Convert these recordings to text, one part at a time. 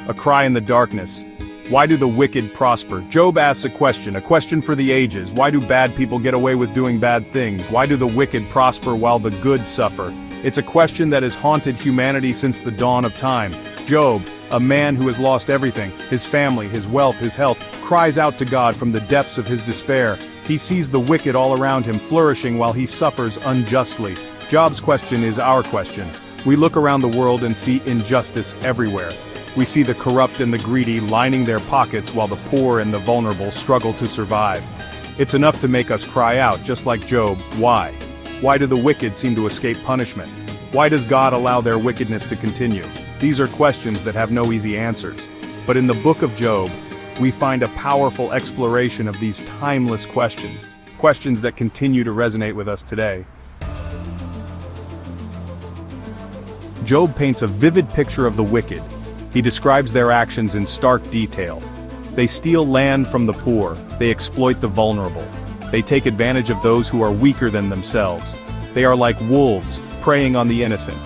A cry in the darkness. Why do the wicked prosper? Job asks a question for the ages. Why do bad people get away with doing bad things? Why do the wicked prosper while the good suffer? It's a question that has haunted humanity since the dawn of time. Job, a man who has lost everything, his family, his wealth, his health, cries out to God from the depths of his despair. He sees the wicked all around him flourishing while he suffers unjustly. Job's question is our question. We look around the world and see injustice everywhere. We see the corrupt and the greedy lining their pockets while the poor and the vulnerable struggle to survive. It's enough to make us cry out, just like Job, why? Why do the wicked seem to escape punishment? Why does God allow their wickedness to continue? These are questions that have no easy answers. But in the book of Job, we find a powerful exploration of these timeless questions. Questions that continue to resonate with us today. Job paints a vivid picture of the wicked. He describes their actions in stark detail. They steal land from the poor, they exploit the vulnerable. They take advantage of those who are weaker than themselves. They are like wolves, preying on the innocent.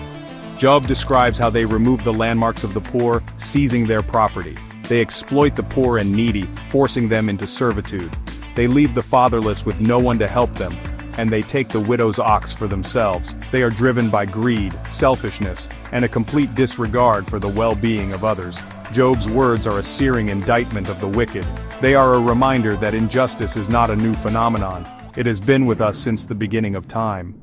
Job describes how they remove the landmarks of the poor, seizing their property. They exploit the poor and needy, forcing them into servitude. They leave the fatherless with no one to help them, and they take the widow's ox for themselves. They are driven by greed, selfishness, and a complete disregard for the well-being of others. Job's words are a searing indictment of the wicked. They are a reminder that injustice is not a new phenomenon. It has been with us since the beginning of time.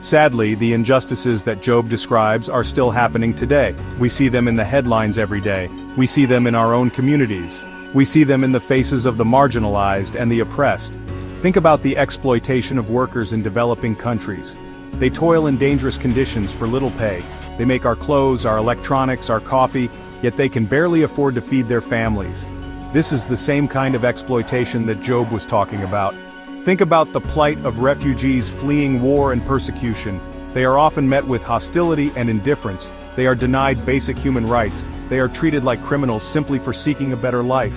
Sadly, the injustices that Job describes are still happening today. We see them in the headlines every day. We see them in our own communities. We see them in the faces of the marginalized and the oppressed. Think about the exploitation of workers in developing countries. They toil in dangerous conditions for little pay. They make our clothes, our electronics, our coffee, yet they can barely afford to feed their families. This is the same kind of exploitation that Job was talking about. Think about the plight of refugees fleeing war and persecution. They are often met with hostility and indifference. They are denied basic human rights. They are treated like criminals simply for seeking a better life.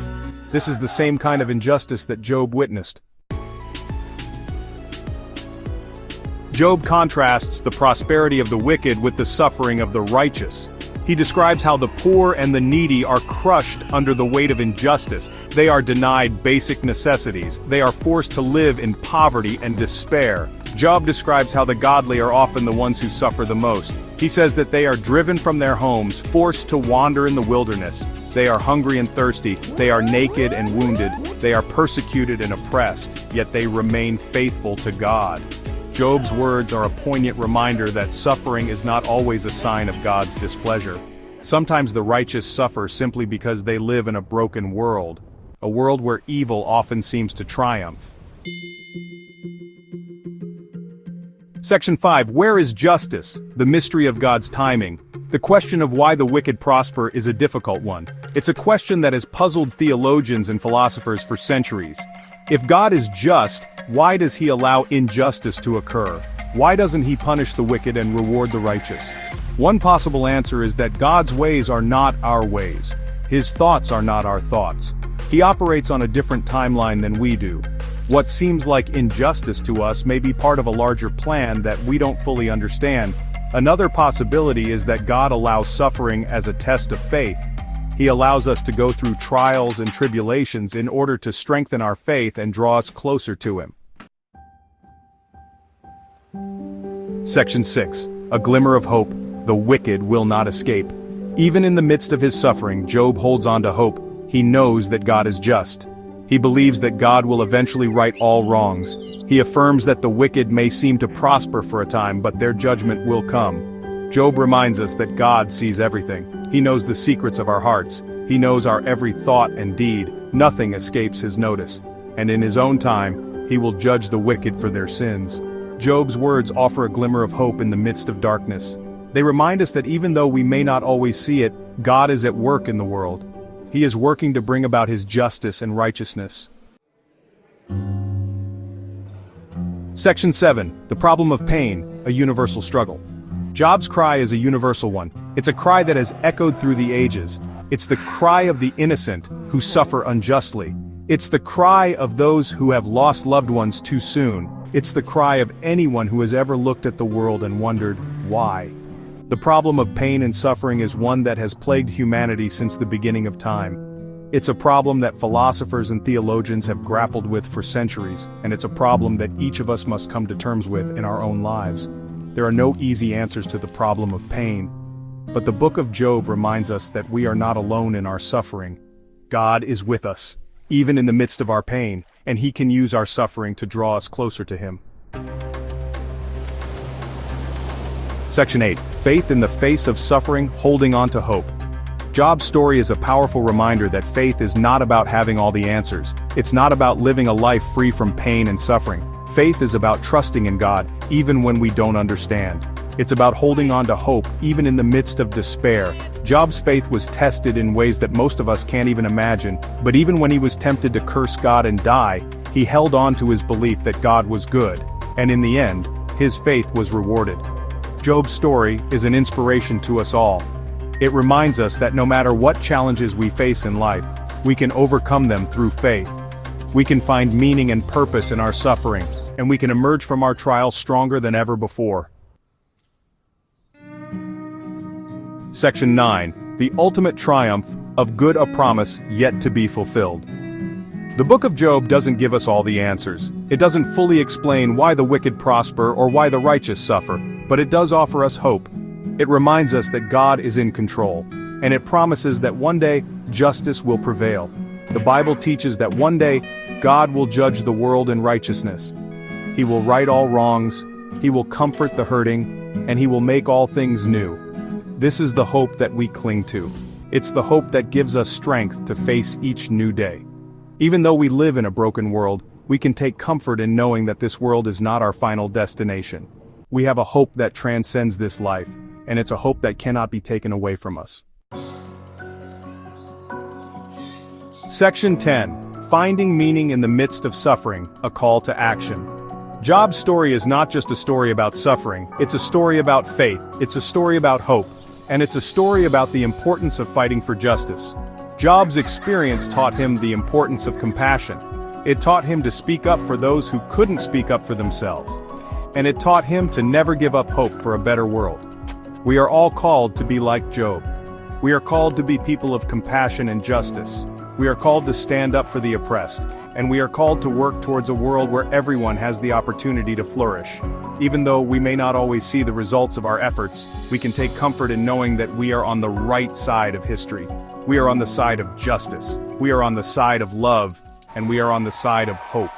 This is the same kind of injustice that Job witnessed. Job contrasts the prosperity of the wicked with the suffering of the righteous. He describes how the poor and the needy are crushed under the weight of injustice. They are denied basic necessities. They are forced to live in poverty and despair. Job describes how the godly are often the ones who suffer the most. He says that they are driven from their homes, forced to wander in the wilderness. They are hungry and thirsty. They are naked and wounded. They are persecuted and oppressed, yet they remain faithful to God. Job's words are a poignant reminder that suffering is not always a sign of God's displeasure. Sometimes the righteous suffer simply because they live in a broken world, a world where evil often seems to triumph. Section 5. Where is justice? The mystery of God's timing. The question of why the wicked prosper is a difficult one. It's a question that has puzzled theologians and philosophers for centuries. If God is just, why does he allow injustice to occur? Why doesn't he punish the wicked and reward the righteous? One possible answer is that God's ways are not our ways. His thoughts are not our thoughts. He operates on a different timeline than we do. What seems like injustice to us may be part of a larger plan that we don't fully understand. Another possibility is that God allows suffering as a test of faith. He allows us to go through trials and tribulations in order to strengthen our faith and draw us closer to him. Section 6. A glimmer of hope. The wicked will not escape. Even in the midst of his suffering, Job holds on to hope. He knows that God is just. He believes that God will eventually right all wrongs. He affirms that the wicked may seem to prosper for a time, but their judgment will come. Job reminds us that God sees everything. He knows the secrets of our hearts. He knows our every thought and deed. Nothing escapes his notice. And in his own time, he will judge the wicked for their sins. Job's words offer a glimmer of hope in the midst of darkness. They remind us that even though we may not always see it, God is at work in the world. He is working to bring about his justice and righteousness. Section 7. The problem of pain, a universal struggle. Job's cry is a universal one. It's a cry that has echoed through the ages. It's the cry of the innocent who suffer unjustly. It's the cry of those who have lost loved ones too soon. It's the cry of anyone who has ever looked at the world and wondered, why? The problem of pain and suffering is one that has plagued humanity since the beginning of time. It's a problem that philosophers and theologians have grappled with for centuries, and it's a problem that each of us must come to terms with in our own lives. There are no easy answers to the problem of pain, but the book of Job reminds us that we are not alone in our suffering. God is with us, even in the midst of our pain, and He can use our suffering to draw us closer to Him. Section 8. Faith in the face of suffering, holding on to hope. Job's story is a powerful reminder that faith is not about having all the answers. It's not about living a life free from pain and suffering. Faith is about trusting in God, even when we don't understand. It's about holding on to hope, even in the midst of despair. Job's faith was tested in ways that most of us can't even imagine, but even when he was tempted to curse God and die, he held on to his belief that God was good, and in the end, his faith was rewarded. Job's story is an inspiration to us all. It reminds us that no matter what challenges we face in life, we can overcome them through faith. We can find meaning and purpose in our suffering, and we can emerge from our trials stronger than ever before. Section 9. The ultimate triumph of good, a promise yet to be fulfilled. The book of Job doesn't give us all the answers. It doesn't fully explain why the wicked prosper or why the righteous suffer, but it does offer us hope. It reminds us that God is in control, and it promises that one day, justice will prevail. The Bible teaches that one day, God will judge the world in righteousness. He will right all wrongs, He will comfort the hurting, and He will make all things new. This is the hope that we cling to. It's the hope that gives us strength to face each new day. Even though we live in a broken world, we can take comfort in knowing that this world is not our final destination. We have a hope that transcends this life, and it's a hope that cannot be taken away from us. Section 10. Finding meaning in the midst of suffering, a call to action. Job's story is not just a story about suffering, it's a story about faith, it's a story about hope, and it's a story about the importance of fighting for justice. Job's experience taught him the importance of compassion. It taught him to speak up for those who couldn't speak up for themselves. And it taught him to never give up hope for a better world. We are all called to be like Job. We are called to be people of compassion and justice. We are called to stand up for the oppressed, and we are called to work towards a world where everyone has the opportunity to flourish. Even though we may not always see the results of our efforts, we can take comfort in knowing that we are on the right side of history. We are on the side of justice. We are on the side of love, and we are on the side of hope.